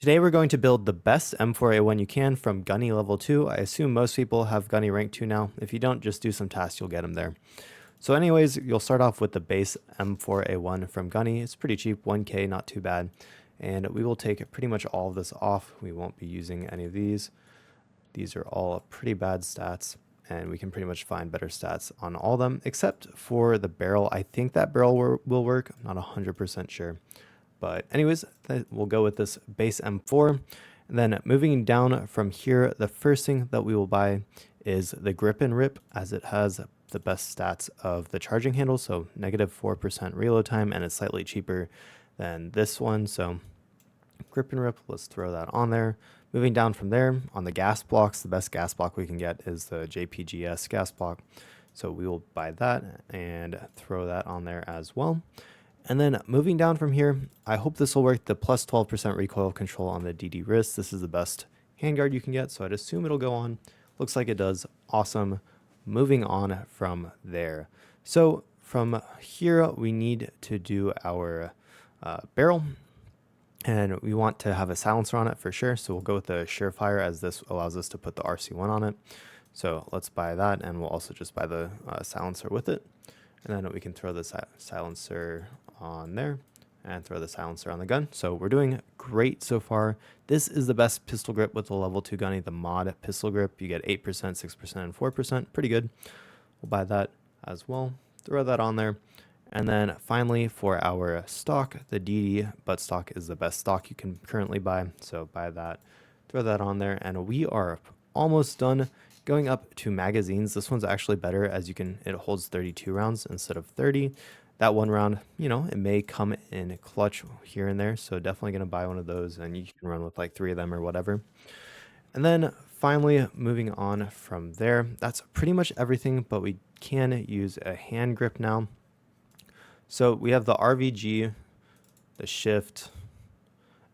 Today we're going to build the best M4A1 you can from Gunny level 2. I assume most people have Gunny rank 2 now. If you don't, just do some tasks, you'll get them there. So anyways, you'll start off with the base M4A1 from Gunny. It's pretty cheap, 1k, not too bad. And we will take pretty much all of this off. We won't be using any of these. These are all pretty bad stats, and we can pretty much find better stats on all of them, except for the barrel. I think that barrel will work. I'm not 100% sure. But anyways, we'll go with this base M4. And then moving down from here, the first thing that we will buy is the grip and rip, as it has the best stats of the charging handle. So negative 4% reload time, and it's slightly cheaper than this one. So grip and rip, let's throw that on there. Moving down from there, on the gas blocks, the best gas block we can get is the JPGS gas block. So we will buy that and throw that on there as well. And then moving down from here, I hope this will work. The plus 12% recoil control on the DD wrist. This is the best handguard you can get, so I'd assume it'll go on. Looks like it does. Awesome. Moving on from there. So from here, we need to do our barrel. And we want to have a silencer on it for sure. So we'll go with the Surefire, as this allows us to put the RC1 on it. So let's buy that, and we'll also just buy the silencer with it. And then we can throw the silencer on there and throw the silencer on the gun. So we're doing great so far. This is the best pistol grip with the level 2 Gunny, the mod pistol grip. You get 8%, 6%, and 4%. Pretty good. We'll buy that as well. Throw that on there. And then finally, for our stock, the DD butt stock is the best stock you can currently buy. So buy that, throw that on there, and we are almost done. Going up to magazines, this one's actually better, as it holds 32 rounds instead of 30. That one round, it may come in clutch here and there. So definitely going to buy one of those, and you can run with like 3 of them or whatever. And then finally, moving on from there, that's pretty much everything, but we can use a hand grip now. So we have the RVG, the shift,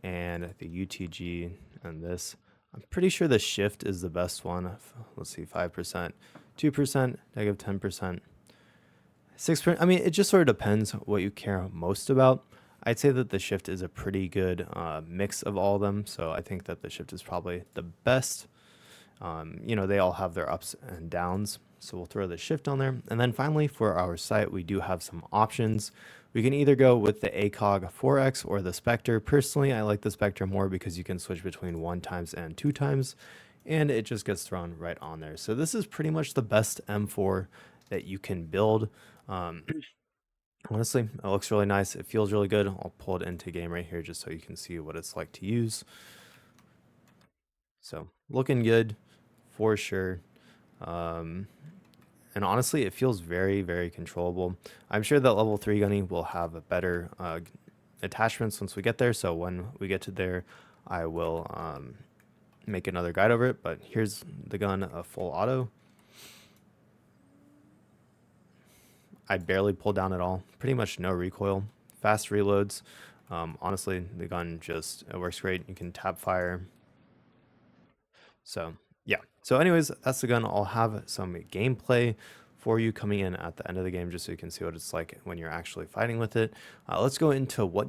and the UTG, and this. I'm pretty sure the shift is the best one. Let's see, 5%, 2%, negative 10%, 6%. I mean, it just sort of depends what you care most about. I'd say that the shift is a pretty good mix of all of them. So I think that the shift is probably the best. They all have their ups and downs. So we'll throw the shift on there. And then finally, for our sight, we do have some options. We can either go with the ACOG 4X or the Spectre. Personally, I like the Spectre more because you can switch between 1x and 2x, and it just gets thrown right on there. So this is pretty much the best M4 that you can build. Honestly, it looks really nice. It feels really good. I'll pull it into game right here just so you can see what it's like to use. So looking good for sure. And honestly, it feels very, very controllable. I'm sure that level 3 Gunny will have a better attachments once we get there. So when we get to there, I will make another guide over it. But here's the gun, a full auto. I barely pulled down at all. Pretty much no recoil. Fast reloads. Honestly, the gun it works great. You can tap fire. So yeah. So anyways, that's the gun. I'll have some gameplay for you coming in at the end of the game, just so you can see what it's like when you're actually fighting with it. Let's go into what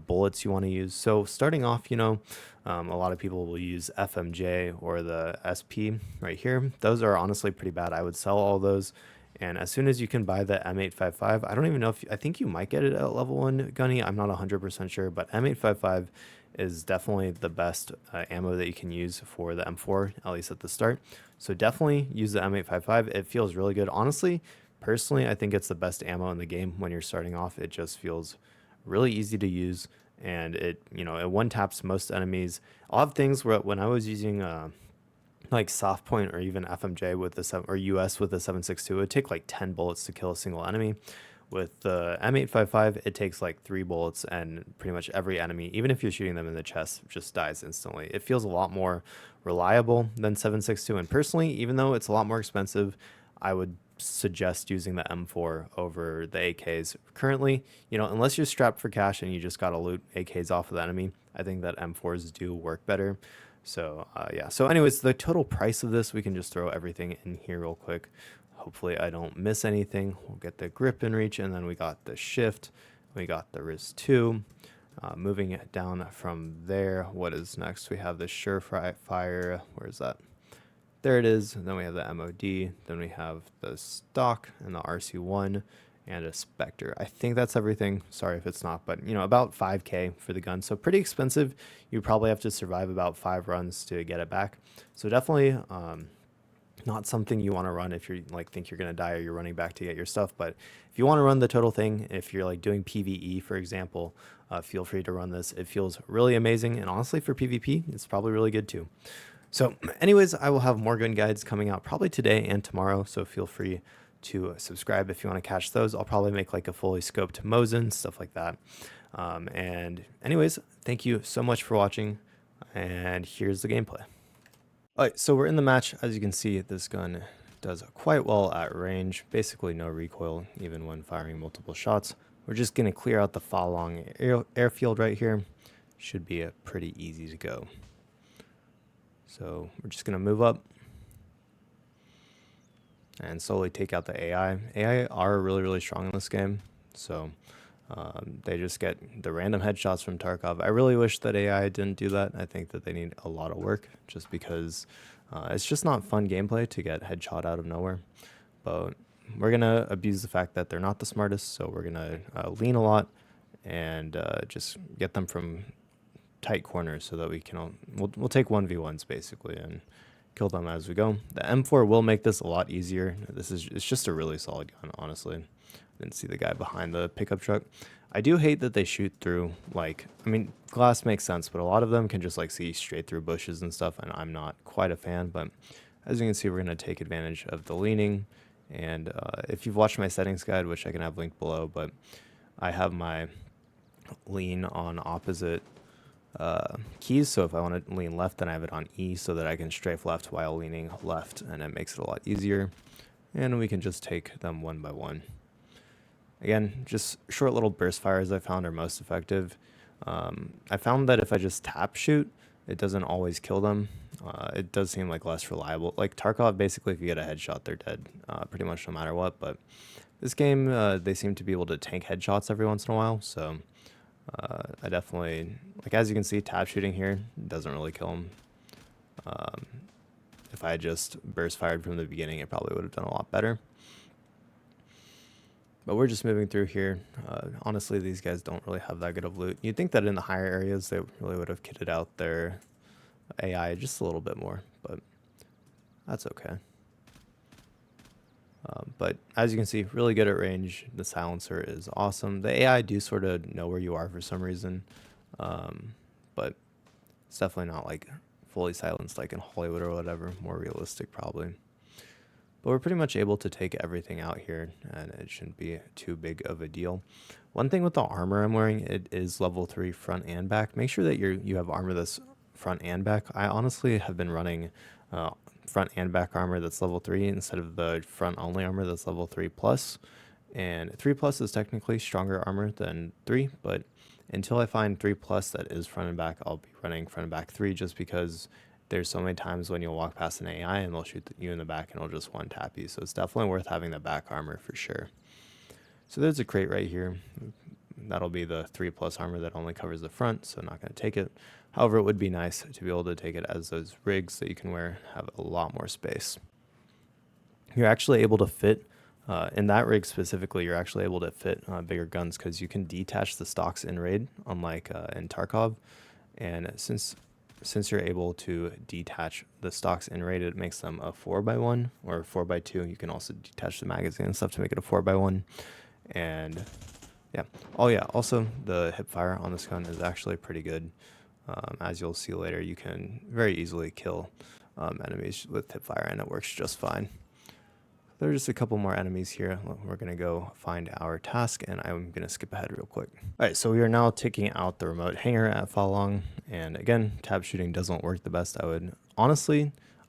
bullets you want to use. So starting off, a lot of people will use FMJ or the SP right here. Those are honestly pretty bad. I would sell all those. And as soon as you can buy the M855, I don't even know I think you might get it at level 1 Gunny. I'm not 100% sure, but M855 is definitely the best ammo that you can use for the M4, at least at the start. So definitely use the M855. It feels really good. Honestly, personally, I think it's the best ammo in the game when you're starting off. It just feels really easy to use, and it one taps most enemies. I'll have things where when I was using like soft point or even FMJ with the or US with the 7.62, it would take like 10 bullets to kill a single enemy. With the M855, it takes like 3 bullets, and pretty much every enemy, even if you're shooting them in the chest, just dies instantly. It feels a lot more reliable than 7.62, and personally, even though it's a lot more expensive, I would suggest using the M4 over the AKs. Currently, unless you're strapped for cash and you just gotta loot AKs off of the enemy, I think that M4s do work better. So yeah, so anyways, the total price of this, we can just throw everything in here real quick. Hopefully I don't miss anything. We'll get the grip and reach, and then we got the shift, we got the wrist 2, Moving it down from there, what is next? We have the Surefire. Where is that? There it is. And then we have the MOD. Then we have the stock and the RC1 and a Spectre. I think that's everything. Sorry if it's not, but about 5K for the gun. So pretty expensive. You probably have to survive about 5 runs to get it back. So definitely not something you want to run if you think you're going to die or you're running back to get your stuff. But if you want to run the total thing, if you're doing PvE, for example, feel free to run this. It feels really amazing. And honestly, for PvP, it's probably really good too. So anyways, I will have more gun guides coming out probably today and tomorrow. So feel free to subscribe if you want to catch those. I'll probably make a fully scoped Mosin, stuff like that. And anyways, thank you so much for watching. And here's the gameplay. All right, so we're in the match. As you can see, this gun does quite well at range. Basically no recoil, even when firing multiple shots. We're just going to clear out the Falong airfield right here. Should be pretty easy to go. So we're just going to move up and slowly take out the AI. AI are really, really strong in this game. So they just get the random headshots from Tarkov. I really wish that AI didn't do that. I think that they need a lot of work just because it's just not fun gameplay to get headshot out of nowhere. But we're going to abuse the fact that they're not the smartest. So we're going to lean a lot and just get them from tight corners so that we can we'll take 1v1s basically and kill them as we go. The M4 will make this a lot easier. It's just a really solid gun, honestly. Didn't see the guy behind the pickup truck. I do hate that they shoot through, I mean, glass makes sense, but a lot of them can just see straight through bushes and stuff, and I'm not quite a fan. But as you can see, we're going to take advantage of the leaning. And if you've watched my settings guide, which I can have linked below, but I have my lean on opposite keys. So if I want to lean left, then I have it on E so that I can strafe left while leaning left, and it makes it a lot easier. And we can just take them one by one. Again, just short little burst fires I found are most effective. I found that if I just tap shoot, it doesn't always kill them. It does seem less reliable. Tarkov, basically, if you get a headshot, they're dead pretty much no matter what. But this game, they seem to be able to tank headshots every once in a while. So I definitely, as you can see, tap shooting here doesn't really kill them. If I had just burst fired from the beginning, it probably would have done a lot better. But we're just moving through here. Honestly, these guys don't really have that good of loot. You'd think that in the higher areas, they really would have kitted out their AI just a little bit more, but that's okay. But as you can see, really good at range. The silencer is awesome. The AI do sort of know where you are for some reason, but it's definitely not fully silenced like in Hollywood or whatever. More realistic probably. But we're pretty much able to take everything out here, and it shouldn't be too big of a deal. One thing with the armor I'm wearing, it is level 3 front and back. Make sure that you have armor that's front and back. I honestly have been running front and back armor that's level 3 instead of the front only armor that's level 3+. And 3+ is technically stronger armor than 3, but until I find 3+ that is front and back, I'll be running front and back 3 just because there's so many times when you'll walk past an AI and they'll shoot you in the back and it'll just one tap you. So it's definitely worth having the back armor for sure. So there's a crate right here. That'll be the 3+ armor that only covers the front, so I'm not going to take it. However, it would be nice to be able to take it as those rigs that you can wear have a lot more space. You're actually able to fit, in that rig specifically, you're actually able to fit bigger guns because you can detach the stocks in raid, unlike in Tarkov. And since you're able to detach the stocks in raid, it makes them a 4x1 or 4x2. You can also detach the magazine and stuff to make it a 4x1. And yeah. Oh yeah, also the hip fire on this gun is actually pretty good. As you'll see later, you can very easily kill enemies with hip fire, and it works just fine. There's just a couple more enemies here. We're going to go find our task, and I'm going to skip ahead real quick. All right, so we are now taking out the remote hangar at Falong. And again, tab shooting doesn't work the best.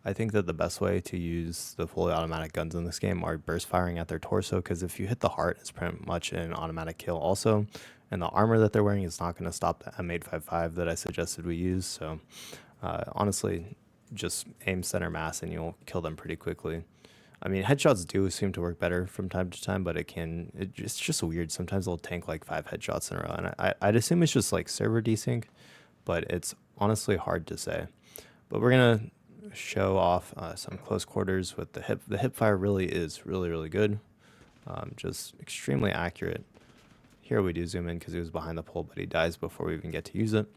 I think that the best way to use the fully automatic guns in this game are burst firing at their torso, because if you hit the heart, it's pretty much an automatic kill also. And the armor that they're wearing is not going to stop the M855 that I suggested we use. So honestly, just aim center mass and you'll kill them pretty quickly. I mean, headshots do seem to work better from time to time, but it's just weird. Sometimes they'll tank like 5 headshots in a row, and I'd assume it's just like server desync, but it's honestly hard to say. But we're gonna show off some close quarters with the hip. The hip fire really is really good, just extremely accurate. Here we do zoom in because he was behind the pole, but he dies before we even get to use it.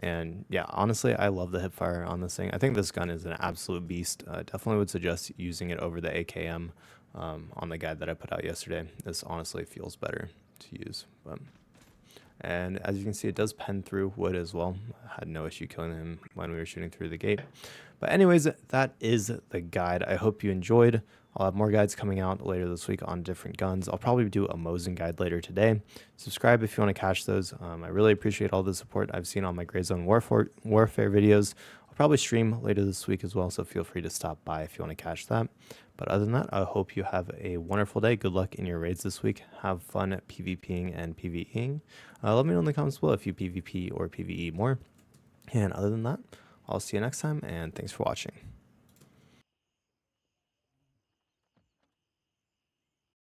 And yeah, honestly, I love the hip fire on this thing. I think this gun is an absolute beast. Definitely would suggest using it over the AKM on the guide that I put out yesterday. This honestly feels better to use. And as you can see, it does pen through wood as well. I had no issue killing him when we were shooting through the gate. But anyways, that is the guide. I hope you enjoyed. I'll have more guides coming out later this week on different guns. I'll probably do a Mosin guide later today. Subscribe if you want to catch those. I really appreciate all the support I've seen on my Gray Zone Warfare videos. I'll probably stream later this week as well, so feel free to stop by if you want to catch that. But other than that, I hope you have a wonderful day. Good luck in your raids this week. Have fun at PvPing and PvEing. Let me know in the comments below if you PvP or PvE more. And other than that, I'll see you next time, and thanks for watching.